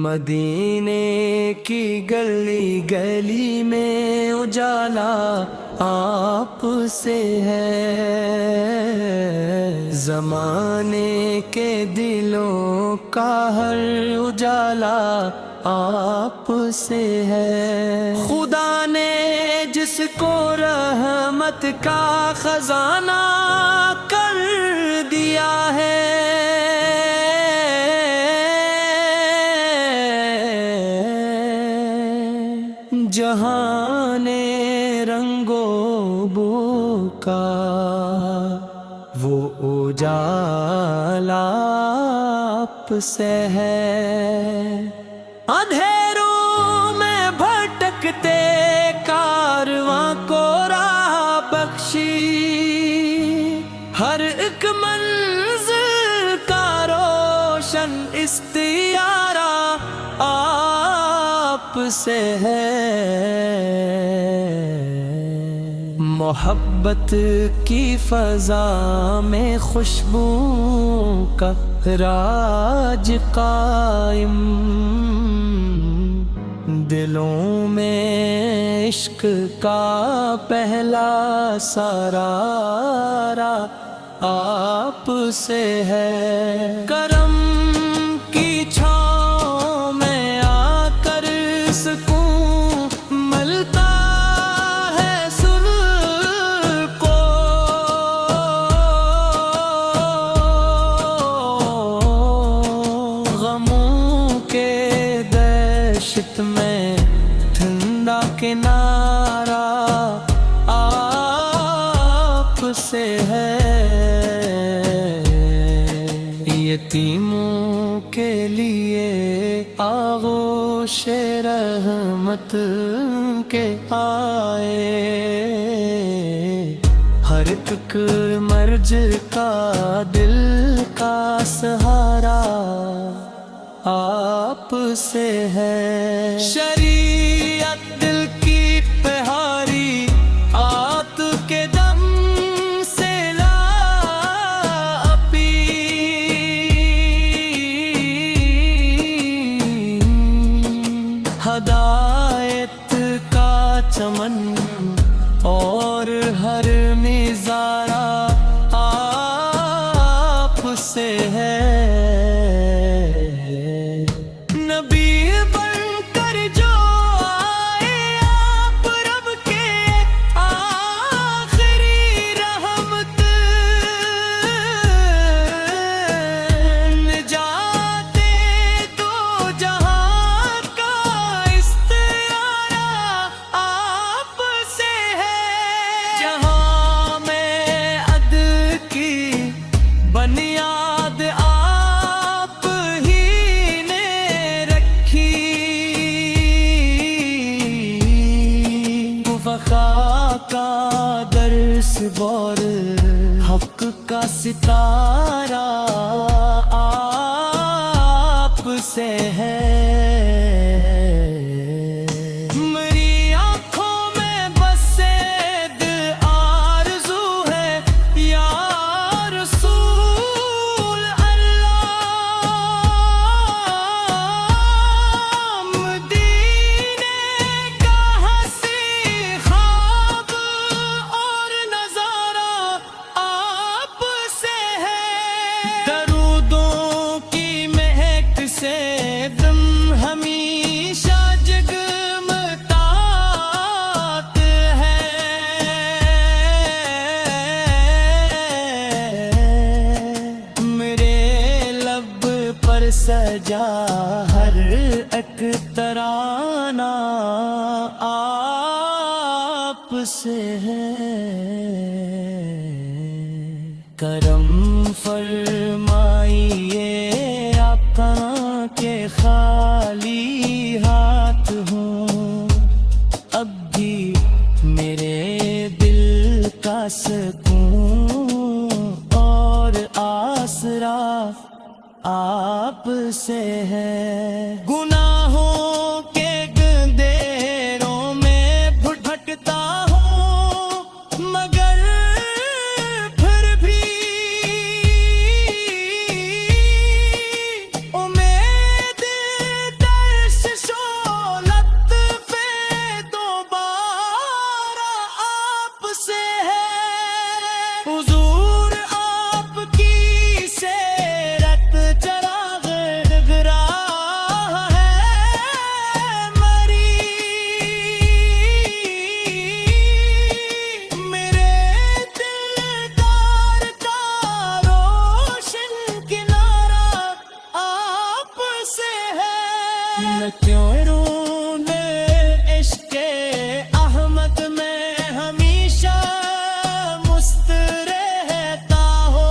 مدینے کی گلی گلی میں اجالا آپ سے ہے، زمانے کے دلوں کا ہر اجالا آپ سے ہے۔ خدا نے جس کو رحمت کا خزانہ کر دیا ہے، جہان رنگ و بو کا وہ اجالا آپ سے ہے۔ اندھیروں میں بھٹکتے کارواں کو راہ بخشی، ہر ایک منزل کا روشن استعارہ آپ سے ہے۔ محبت کی فضا میں خوشبو کا راج قائم، دلوں میں عشق کا پہلا سرارا آپ سے ہے۔ کرم کی چھاؤں میں آ کر سکون ملتا ہے سن کو، غموں کے دہشت میں ٹھنڈا کنارہ آپ سے ہے۔ یتیموں کے لیے آغوش رحمت کے آئے، ہر ایک مرج کا دل کا سہارا آپ سے ہے۔ شریعت دل کی پہاری آت کے دم سے لا اپی، ہدایت کا چمن اور ہر نظارہ آپ سے ہے۔ نبی بن کر جو آئے آپ رب کے آخری رحمت، نجات دو جہاں کا استعارہ آپ سے ہے۔ جہاں میں عدل کی بنیاد آپ ہی نے رکھی، وفا کا درس اور حق کا ستارہ آپ سے ہے۔ میری آنکھوں میں بس صید آرزو ہے یا رسول اللہ، مدینے کا ہنسی خواب اور نظارہ آپ سے ہے۔ درودوں کی مہک سے دم ہمیشہ جگمگاتا ہے، میرے لب پر سجا ہر ایک ترانہ آپ سے ہے۔ کرم فرمائیے آقا کے خالی ہاتھ ہوں، اب بھی میرے دل کا سکون اور آسرا آپ سے ہے۔ گناہوں کے گندھیروں میں بھٹکتا ہوں، مگر حضور آپ کی سیرت چراغ راہ ہے مری، میرے دلدار کا روشن کنارہ آپ سے ہے۔ میں کیوں رونے عشق احمد میں ہمیشہ مست رہتا ہو،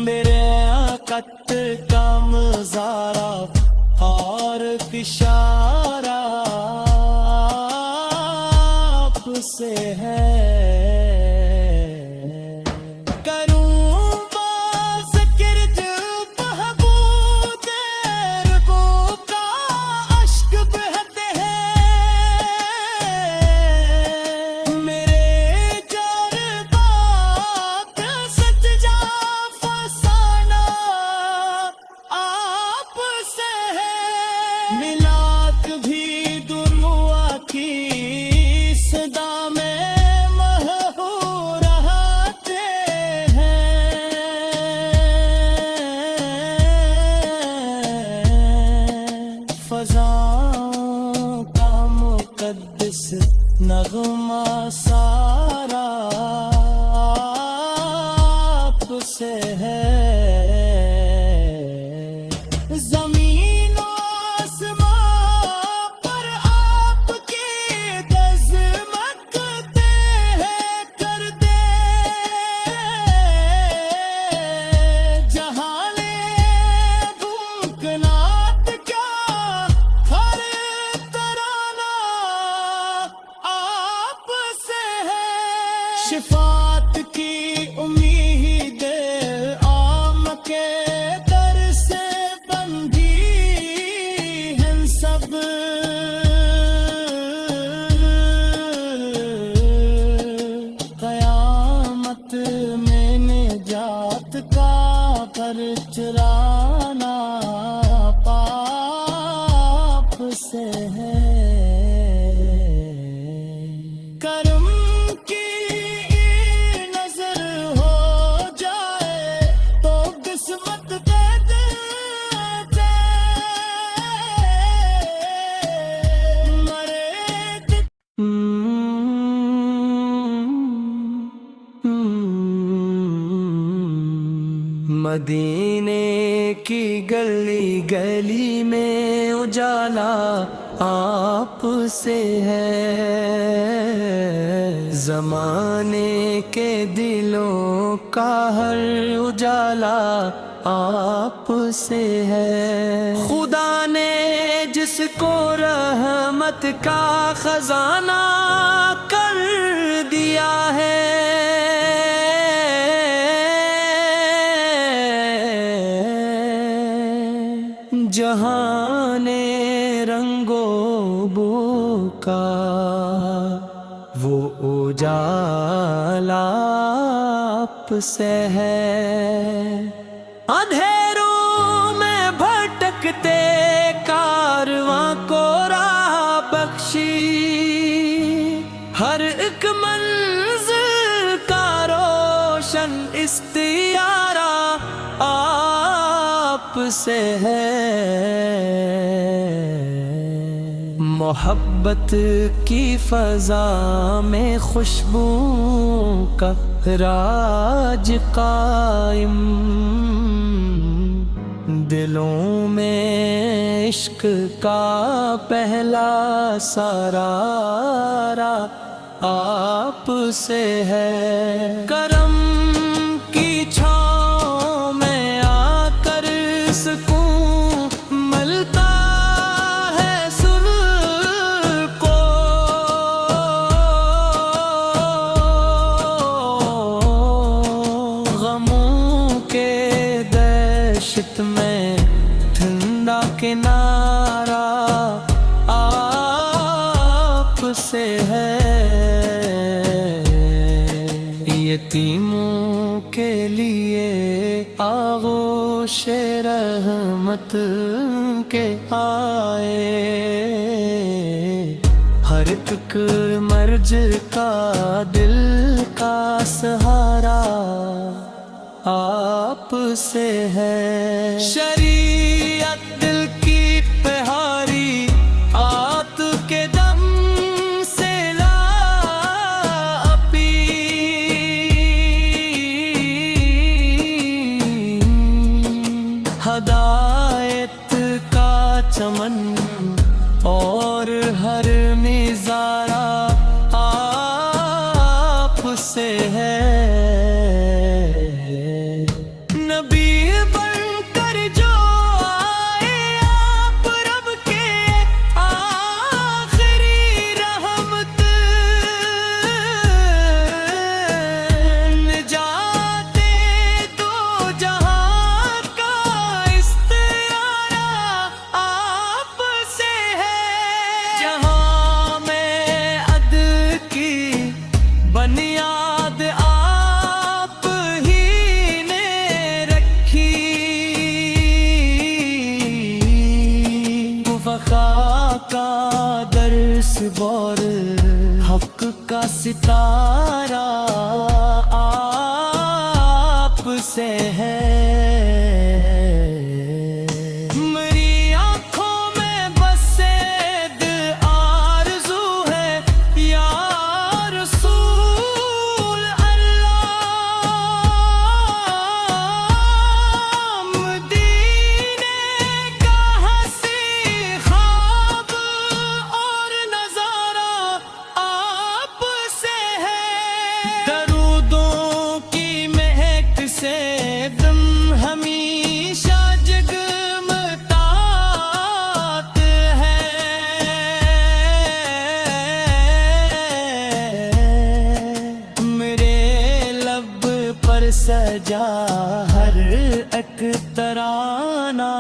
میرے قط کا مزارہ اور اشارہ آپ سے ہے۔ ملاک بھی دنیا کی صدا میں محہور رہتے ہیں، فضاؤں کا مقدس نغمہ سارا آپ سے ہے۔ زمین و آسمان پر آپ کی دزمکتے ہیں کر دے، جہاں لے ممکنات کیا ہر ترانہ آپ سے ہے۔ شفاعت کی امید عام کے در سے بندھی ہیں سب، قیامت میں نجات کا پرچرانا پاپ سے ہے۔ کرم کی نظر ہو جائے تو قسمت دے دیتے، مرے مدینے کی گلی گلی میں اجالا آپ سے ہے، زمانے کے دلوں کا ہر اجالا آپ سے ہے۔ خدا نے جس کو رحمت کا خزانہ کر دیا ہے، جہان رنگو بو کا وہ اجالا آپ سے ہے۔ اندھیروں میں بھٹکتے کارواں کو راہ بخشی، ہر ایک منزل کا روشن استیارہ آپ سے ہے۔ محبت کی فضا میں خوشبو کا راج قائم، دلوں میں عشق کا پہلا سرارا آپ سے ہے۔ کرم کی چھاؤں میں آ کر سکون ملتا ہے سن کو، غموں کے دہشت میں ٹھنڈا کنارہ آپ سے ہے۔ یتیموں کے لیے آغوش رحمت کے آئے، ہر ایک مرج کا دل کا سہارا آپ سے ہے۔ شریعت دل کی پہاری آت کے دم سے لا اپی، ہدایت کا چمن اور ہر نظارہ آپ سے ہے۔ نبی بن کر جو آئے آپ رب کے آخری رحمت، نجات دو جہاں کا استعارہ آپ سے ہے۔ جہاں میں عدل کی بنیاد آپ ہی نے رکھی، وفا کا درس اور حق کا ستارہ آپ سے ہے۔ میری آنکھوں میں بس ایک آرزو ہے، یا رسول اللہ، مدینے کا حسین خواب اور نظارہ آپ سے ہے۔ درودوں کی مہک سے دم ہمیشہ جگمگاتے ہیں، میرے لب پر سجا ہر ایک ترانہ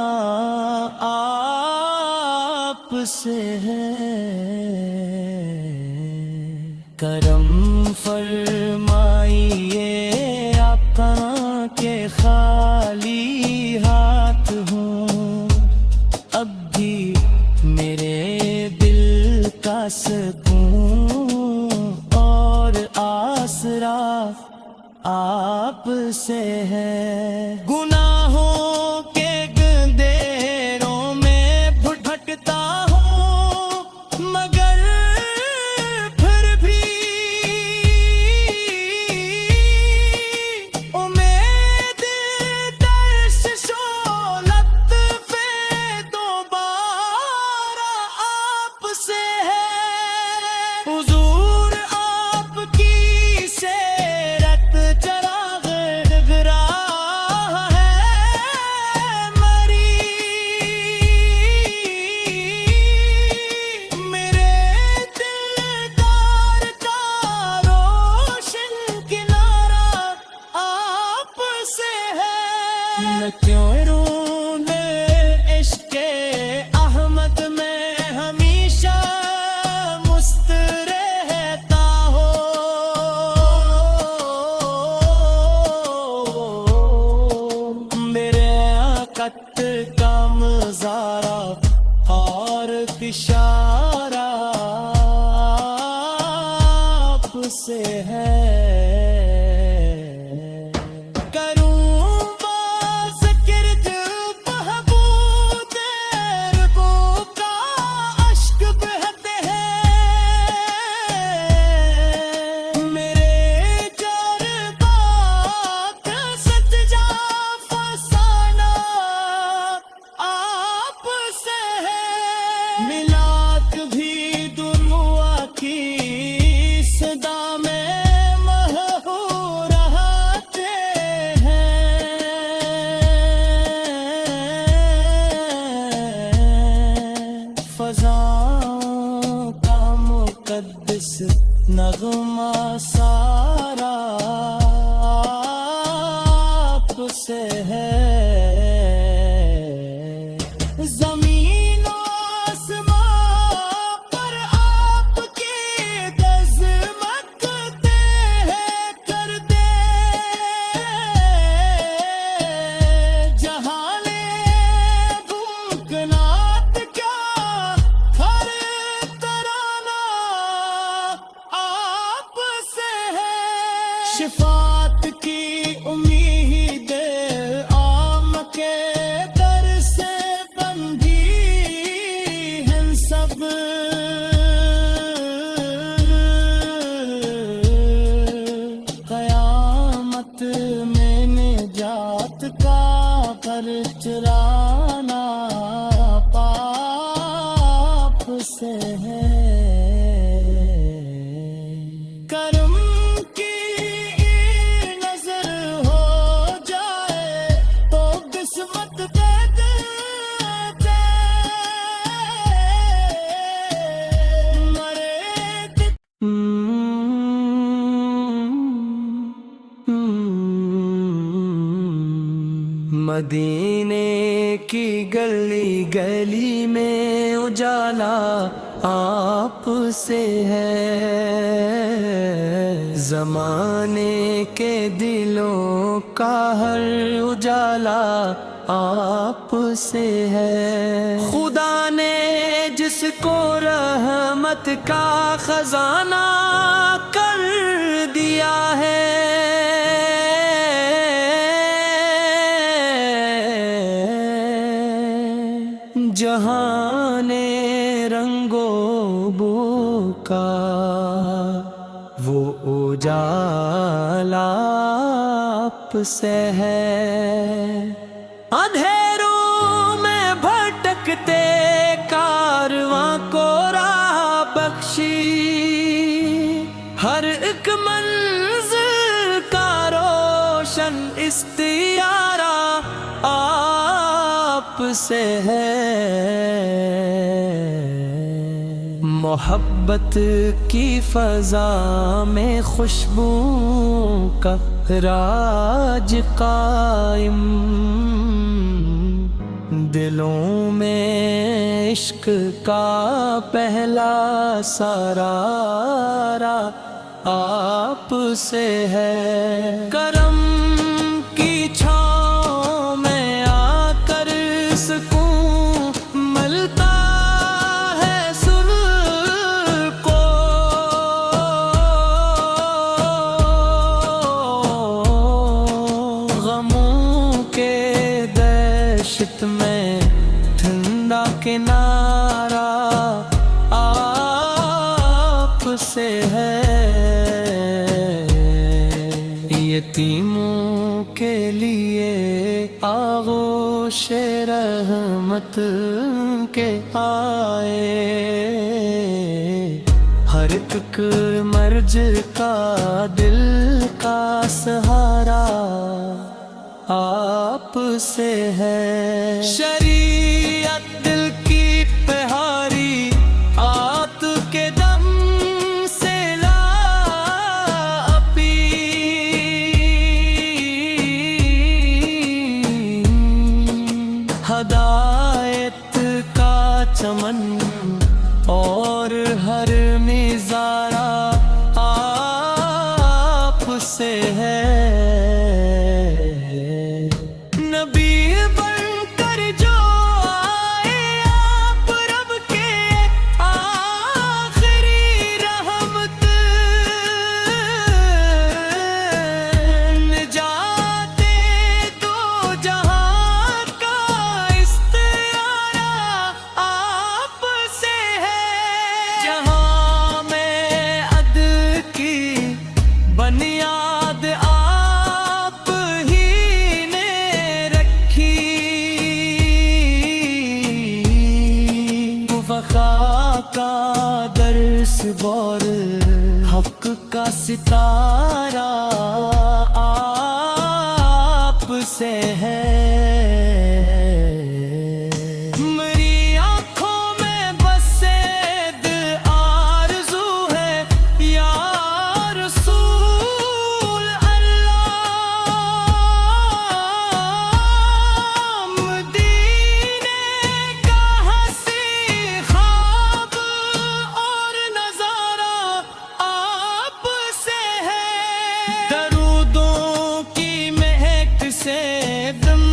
آپ سے ہے۔ کرم فرمائیے آقا کے خالی ہاتھ ہوں، اب بھی میرے دل کا سکون اور آسرا آپ سے ہے۔ گناہوں کے گندھیروں میں بھٹکتا ہوں، مگر پھر بھی امید درشش و لطف دوبارہ آپ سے ہے۔ حضور آپ کی سیرت چراغ راہ ہے مری، میرے دلدار کا روشن کنارہ آپ سے ہے۔ نہ کیوں رونے عشق احمد میں ہمیشہ مست رہتا ہو، میرے قط کا مزارہ اور اشارہ آپ سے ہے۔ کروں ذکر دل محبوب ربو کا اشک بہتے ہیں، میرے جذبات سجا فسانہ آپ سے ہے۔ ملاک بھی دنیا کی صدا میں محو رہتے ہیں، فضاؤں کا مقدس نغمہ سارا آپ سے ہے۔ زمین و آسمان پر آپ کے دزمکتے ہیں کر دے، جہاں لے ممکنات کیا ہر ترانہ شفاعت کی امید عام کے در سے بندھی ہیں سب، قیامت میں نجات کا پر چرانا پاپ سے ہے۔ کرم کی نظر ہو جائے تو قسمت دے دیتے، مرے مدینے کی گلی گلی میں اجالا آپ سے ہے، زمانے کے دلوں کا ہر اجالا آپ سے ہے۔ خدا نے جس کو رحمت کا خزانہ کر دیا ہے، جہان رنگ و بو کا وہ اجالا آپ سے ہے۔ اندھیروں میں بھٹکتے کارواں کو راہ بخشی، ہر ایک منزل کا روشن استیارہ آپ سے ہے۔ محبت کی فضا میں خوشبو کا راج قائم، دلوں میں عشق کا پہلا سرارا آپ سے ہے۔ کرم کی چھاؤں میں آ کر سکون ملتا ہے سر کو، غموں کے دہشت میں ٹھنڈا کنارہ آپ سے ہے۔ یتیموں کے لیے آغوش رحمت کے آئے، ہر ایک مرج کا دل کا سہارا آپ سے ہے۔ شریعت دل کی پہاری آت کے دم سے لا اپی، ہدایت کا چمن اور ہر نظارہ آپ سے ہے۔ نبی بن کر جو آئے آپ رب کے آخری رحمت، نجات دو جہاں کا استعارہ آپ سے ہے۔ جہاں میں عدل کی بنیاد آپ ہی نے رکھی، وفا کا درس بور حق کا ستارہ آپ سے ہے۔ میری آنکھوں میں بس صید آرزو ہے یا رسول اللہ، مدینے کا ہنسی خواب اور نظارہ آپ سے ہے۔ درودوں کی مہک سے دم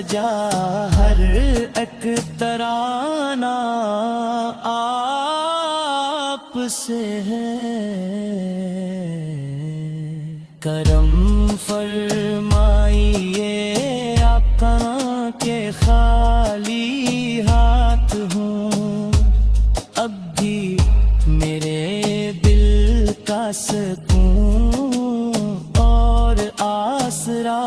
سجا ہر ایک ترانہ آپ سے ہے کرم فرمائیے آقا کے خالی ہاتھ ہوں اب بھی میرے دل کا سکون اور آسرا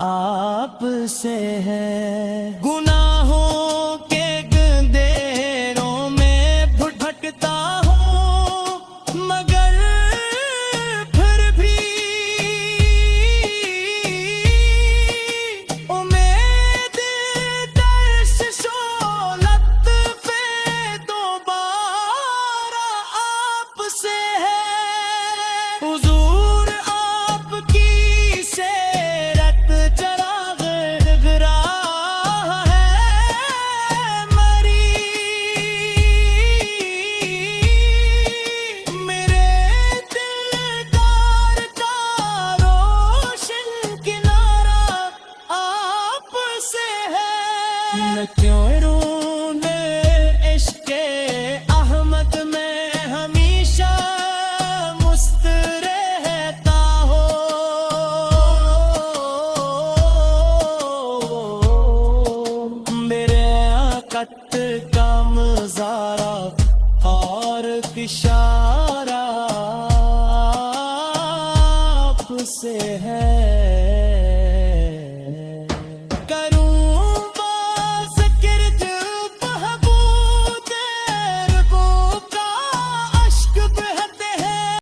آپ سے ہے گناہوں کے گندھیروں میں بھٹکتا ہوں مگر پھر بھی امید درشش و لطف دوبارہ آپ سے ہے حضور آپ کی سیرت چراغ راہ ہے مری میرے دلدار کا روشن کنارہ آپ سے ہے میں کیوں رونے عشق احمد میں ہمیشہ مست رہتا ہو میرے آقت کا مزارہ اور اشارہ آپ سے ہے